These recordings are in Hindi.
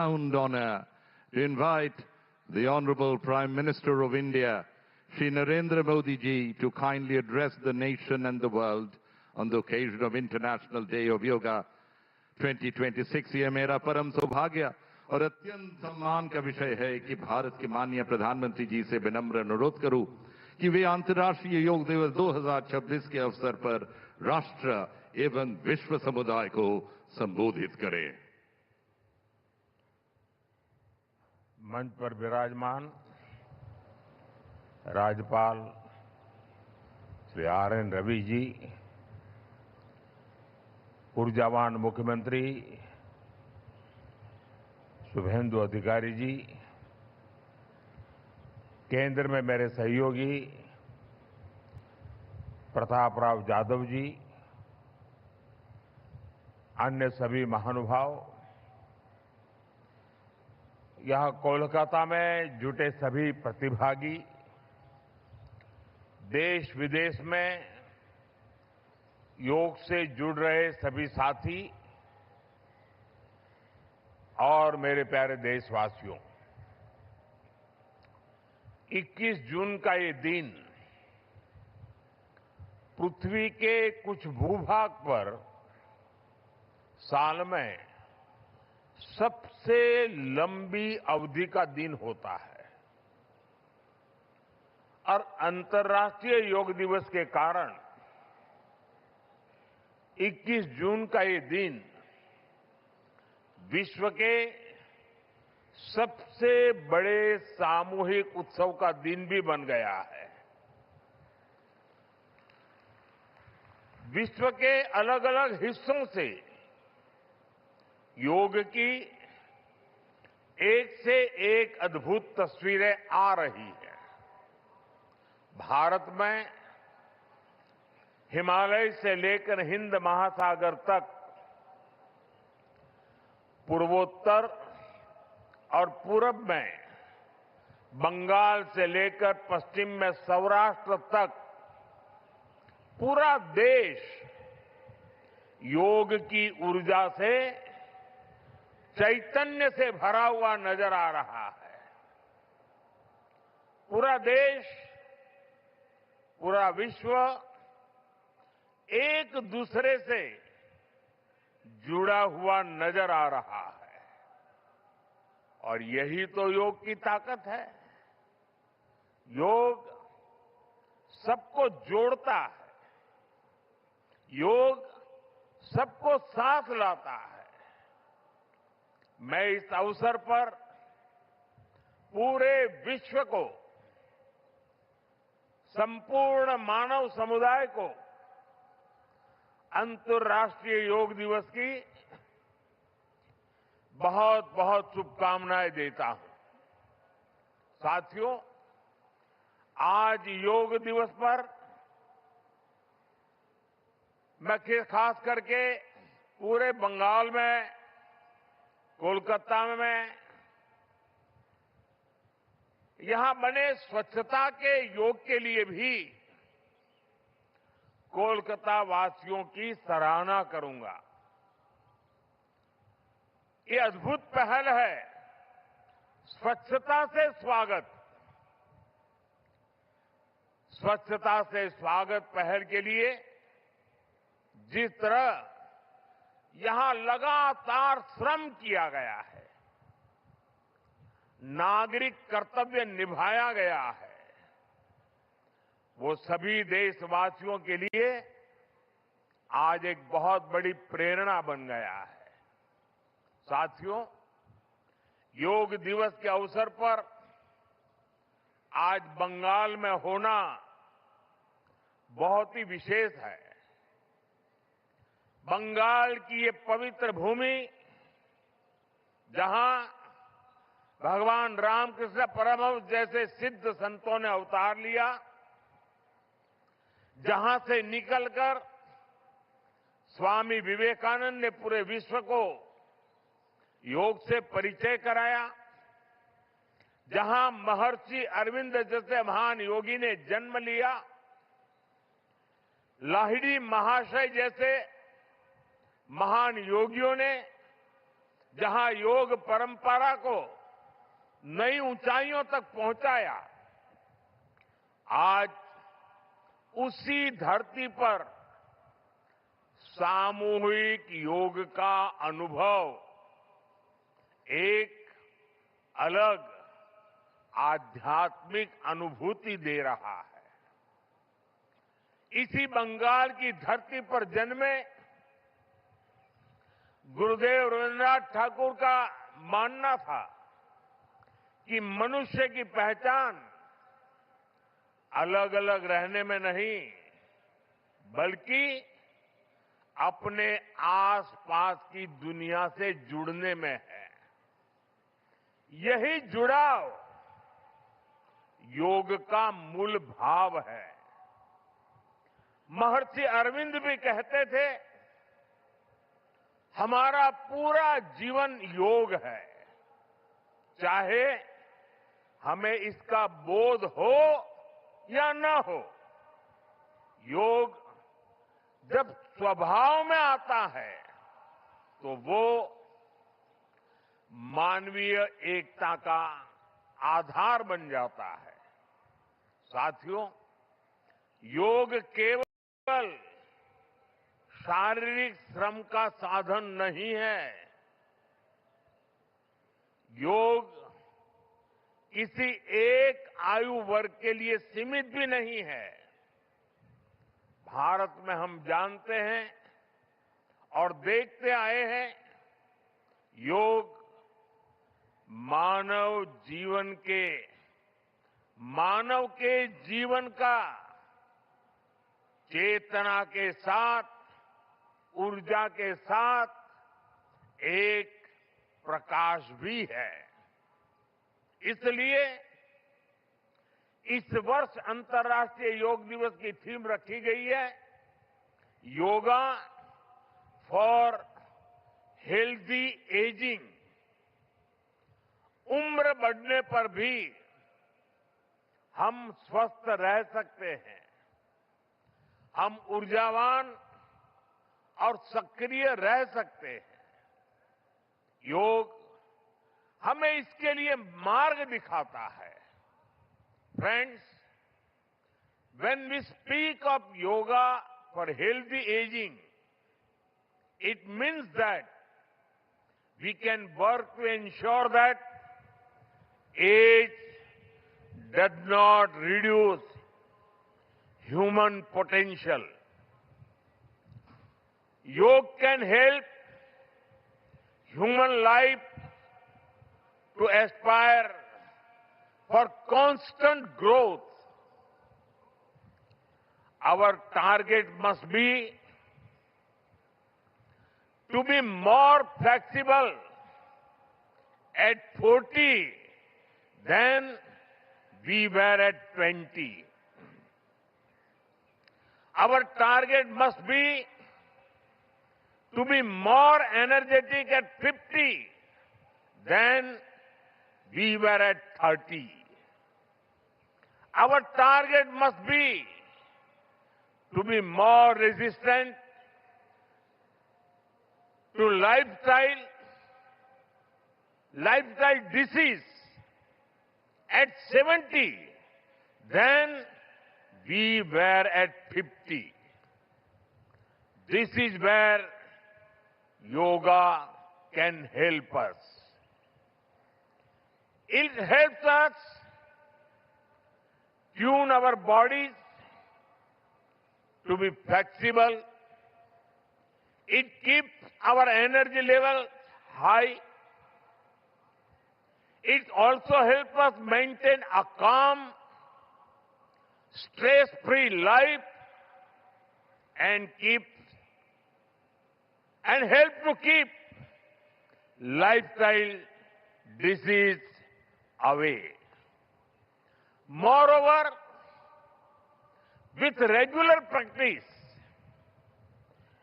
profound honor to invite the Honorable Prime Minister of India, Shri Narendra Modi ji, to kindly address the nation and the world on the occasion of International Day of Yoga 2026. ये मेरा परम सौभाग्य और अत्यंत सम्मान का विषय है कि भारत के माननीय प्रधानमंत्री जी से विनम्र अनुरोध करूं कि वे अंतर्राष्ट्रीय योग दिवस 2026 के अवसर पर राष्ट्र एवं विश्व समुदाय को संबोधित करें। मंच पर विराजमान राज्यपाल श्री RN रवि जी, ऊर्जावान मुख्यमंत्री शुभेंदु अधिकारी जी, केंद्र में मेरे सहयोगी प्रताप राव जाधव जी, अन्य सभी महानुभाव, यहाँ कोलकाता में जुटे सभी प्रतिभागी, देश विदेश में योग से जुड़ रहे सभी साथी और मेरे प्यारे देशवासियों, 21 जून का ये दिन पृथ्वी के कुछ भूभाग पर साल में सबसे लंबी अवधि का दिन होता है और अंतर्राष्ट्रीय योग दिवस के कारण 21 जून का ये दिन विश्व के सबसे बड़े सामूहिक उत्सव का दिन भी बन गया है। विश्व के अलग अलग हिस्सों से योग की एक से एक अद्भुत तस्वीरें आ रही हैं। भारत में हिमालय से लेकर हिंद महासागर तक, पूर्वोत्तर और पूरब में बंगाल से लेकर पश्चिम में सौराष्ट्र तक पूरा देश योग की ऊर्जा से, चैतन्य से भरा हुआ नजर आ रहा है। पूरा देश, पूरा विश्व एक दूसरे से जुड़ा हुआ नजर आ रहा है और यही तो योग की ताकत है। योग सबको जोड़ता है, योग सबको साथ लाता है। मैं इस अवसर पर पूरे विश्व को, संपूर्ण मानव समुदाय को अंतर्राष्ट्रीय योग दिवस की बहुत बहुत शुभकामनाएं देता हूं। साथियों, आज योग दिवस पर मैं खास करके पूरे बंगाल में, कोलकाता में यहां बने स्वच्छता के योग के लिए भी कोलकाता वासियों की सराहना करूंगा। ये अद्भुत पहल है, स्वच्छता से स्वागत। स्वच्छता से स्वागत पहल के लिए जिस तरह यहां लगातार श्रम किया गया है, नागरिक कर्तव्य निभाया गया है, वो सभी देशवासियों के लिए आज एक बहुत बड़ी प्रेरणा बन गया है। साथियों, योग दिवस के अवसर पर आज बंगाल में होना बहुत ही विशेष है। बंगाल की ये पवित्र भूमि, जहां भगवान रामकृष्ण परमहंस जैसे सिद्ध संतों ने अवतार लिया, जहां से निकलकर स्वामी विवेकानंद ने पूरे विश्व को योग से परिचय कराया, जहां महर्षि अरविंद जैसे महान योगी ने जन्म लिया, लाहिड़ी महाशय जैसे महान योगियों ने जहां योग परंपरा को नई ऊंचाइयों तक पहुंचाया, आज उसी धरती पर सामूहिक योग का अनुभव एक अलग आध्यात्मिक अनुभूति दे रहा है। इसी बंगाल की धरती पर जन्मे गुरुदेव रविन्द्रनाथ ठाकुर का मानना था कि मनुष्य की पहचान अलग अलग रहने में नहीं, बल्कि अपने आसपास की दुनिया से जुड़ने में है। यही जुड़ाव योग का मूल भाव है। महर्षि अरविंद भी कहते थे, हमारा पूरा जीवन योग है, चाहे हमें इसका बोध हो या न हो। योग जब स्वभाव में आता है तो वो मानवीय एकता का आधार बन जाता है। साथियों, योग केवल शारीरिक श्रम का साधन नहीं है। योग किसी एक आयु वर्ग के लिए सीमित भी नहीं है। भारत में हम जानते हैं और देखते आए हैं, योग मानव के जीवन का चेतना के साथ, ऊर्जा के साथ एक प्रकाश भी है। इसलिए इस वर्ष अंतर्राष्ट्रीय योग दिवस की थीम रखी गई है, योगा फॉर हेल्दी एजिंग। उम्र बढ़ने पर भी हम स्वस्थ रह सकते हैं, हम ऊर्जावान और सक्रिय रह सकते हैं। योग हमें इसके लिए मार्ग दिखाता है। Friends, when we speak of yoga for healthy aging, it means that we can work to ensure that age does not reduce human potential. Yoga can help human life to aspire for constant growth. Our target must be to be more flexible at 40 than we were at 20. Our target must be to be more energetic at 50 than we were at 30. Our target must be to be more resistant to lifestyle disease at 70 than we were at 50. This is where yoga can help us. It helps us tune our bodies to be flexible. It keeps our energy level high. It also helps us maintain a calm, stress-free life and help to keep lifestyle disease away. Moreover, with regular practice,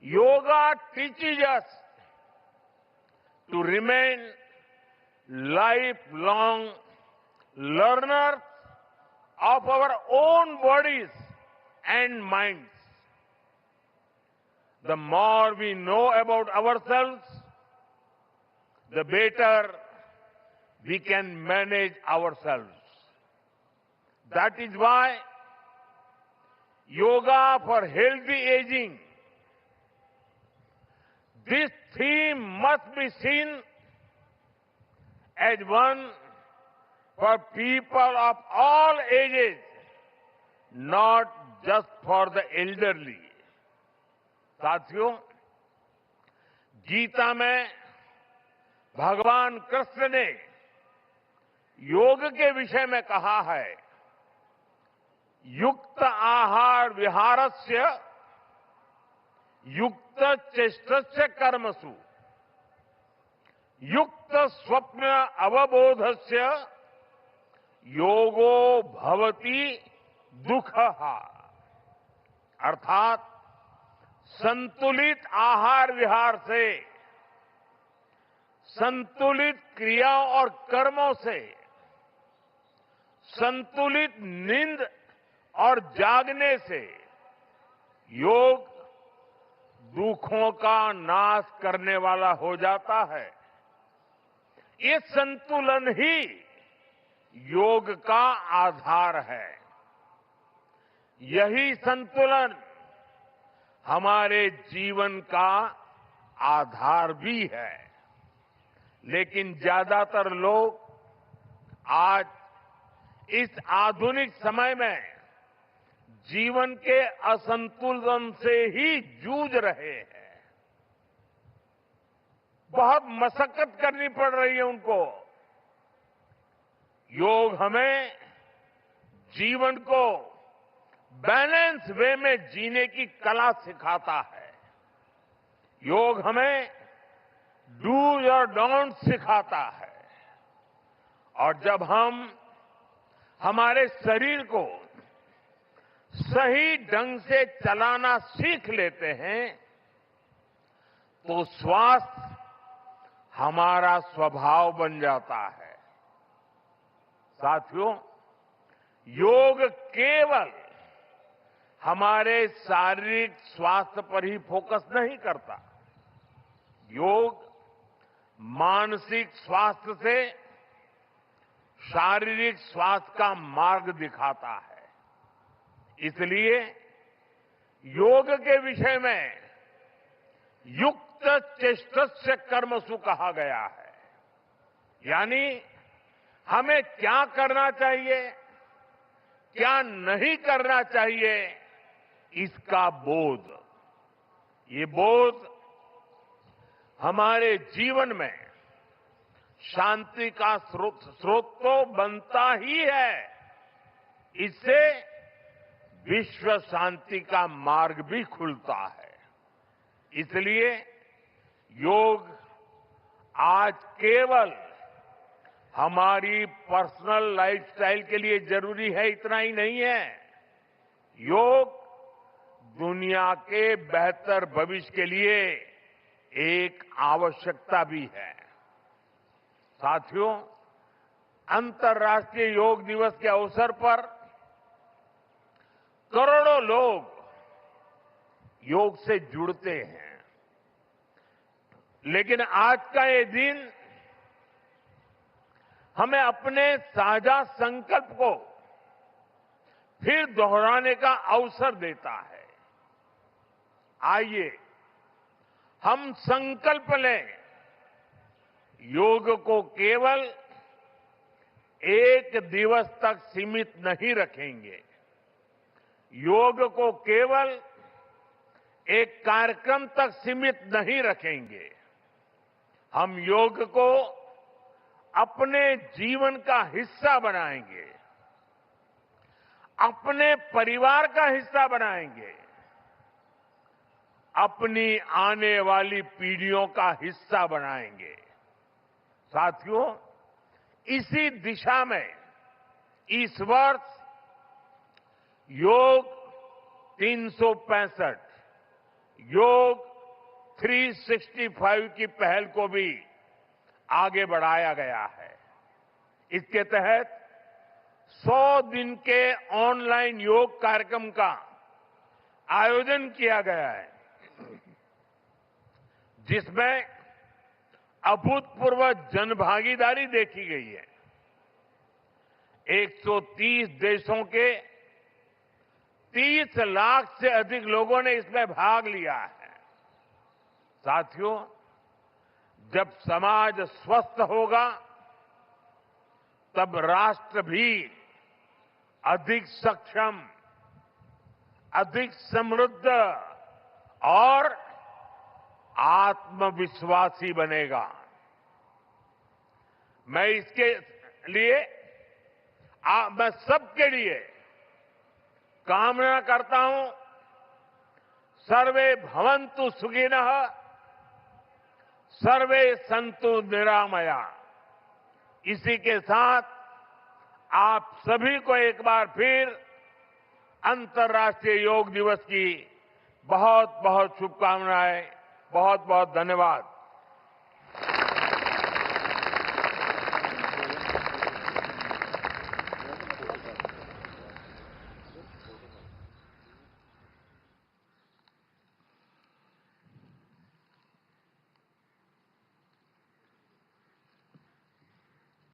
yoga teaches us to remain lifelong learners of our own bodies and minds. The more we know about ourselves, the better we can manage ourselves. That is why Yoga for Healthy Aging, this theme must be seen as one for people of all ages, not just for the elderly. साथियों, गीता में भगवान कृष्ण ने योग के विषय में कहा है, युक्त आहार विहारस्य युक्त चेष्टस्य कर्मसु युक्त स्वप्न अवबोधस्य योगो भवति दुःखः। अर्थात संतुलित आहार विहार से, संतुलित क्रियाओं और कर्मों से, संतुलित नींद और जागने से योग दुखों का नाश करने वाला हो जाता है। ये संतुलन ही योग का आधार है। यही संतुलन हमारे जीवन का आधार भी है। लेकिन ज्यादातर लोग आज इस आधुनिक समय में जीवन के असंतुलन से ही जूझ रहे हैं। बहुत मशक्कत करनी पड़ रही है उनको। योग हमें जीवन को बैलेंस वे में जीने की कला सिखाता है। योग हमें डूज और डोंट सिखाता है। और जब हम हमारे शरीर को सही ढंग से चलाना सीख लेते हैं तो स्वास्थ्य हमारा स्वभाव बन जाता है। साथियों, योग केवल हमारे शारीरिक स्वास्थ्य पर ही फोकस नहीं करता। योग मानसिक स्वास्थ्य से शारीरिक स्वास्थ्य का मार्ग दिखाता है। इसलिए योग के विषय में युक्त चेष्टस्य कर्मसु कहा गया है। यानी हमें क्या करना चाहिए, क्या नहीं करना चाहिए, इसका बोध। ये बोध हमारे जीवन में शांति का स्रोत तो बनता ही है, इससे विश्व शांति का मार्ग भी खुलता है। इसलिए योग आज केवल हमारी पर्सनल लाइफस्टाइल के लिए जरूरी है, इतना ही नहीं है। योग दुनिया के बेहतर भविष्य के लिए एक आवश्यकता भी है। साथियों, अंतर्राष्ट्रीय योग दिवस के अवसर पर करोड़ों लोग योग से जुड़ते हैं। लेकिन आज का ये दिन हमें अपने साझा संकल्प को फिर दोहराने का अवसर देता है। आइए हम संकल्प लें, योग को केवल एक दिवस तक सीमित नहीं रखेंगे। योग को केवल एक कार्यक्रम तक सीमित नहीं रखेंगे। हम योग को अपने जीवन का हिस्सा बनाएंगे, अपने परिवार का हिस्सा बनाएंगे, अपनी आने वाली पीढ़ियों का हिस्सा बनाएंगे। साथियों, इसी दिशा में इस वर्ष योग 365 योग 365 की पहल को भी आगे बढ़ाया गया है। इसके तहत 100 दिन के ऑनलाइन योग कार्यक्रम का आयोजन किया गया है, जिसमें अभूतपूर्व जनभागीदारी देखी गई है। 130 देशों के 30 लाख से अधिक लोगों ने इसमें भाग लिया है। साथियों, जब समाज स्वस्थ होगा तब राष्ट्र भी अधिक सक्षम, अधिक समृद्ध और आत्मविश्वासी बनेगा। मैं इसके लिए मैं सबके लिए कामना करता हूं, सर्वे भवन्तु सुखिनः, सर्वे सन्तु निरामया। इसी के साथ आप सभी को एक बार फिर अंतर्राष्ट्रीय योग दिवस की बहुत बहुत शुभकामनाएं, बहुत बहुत धन्यवाद।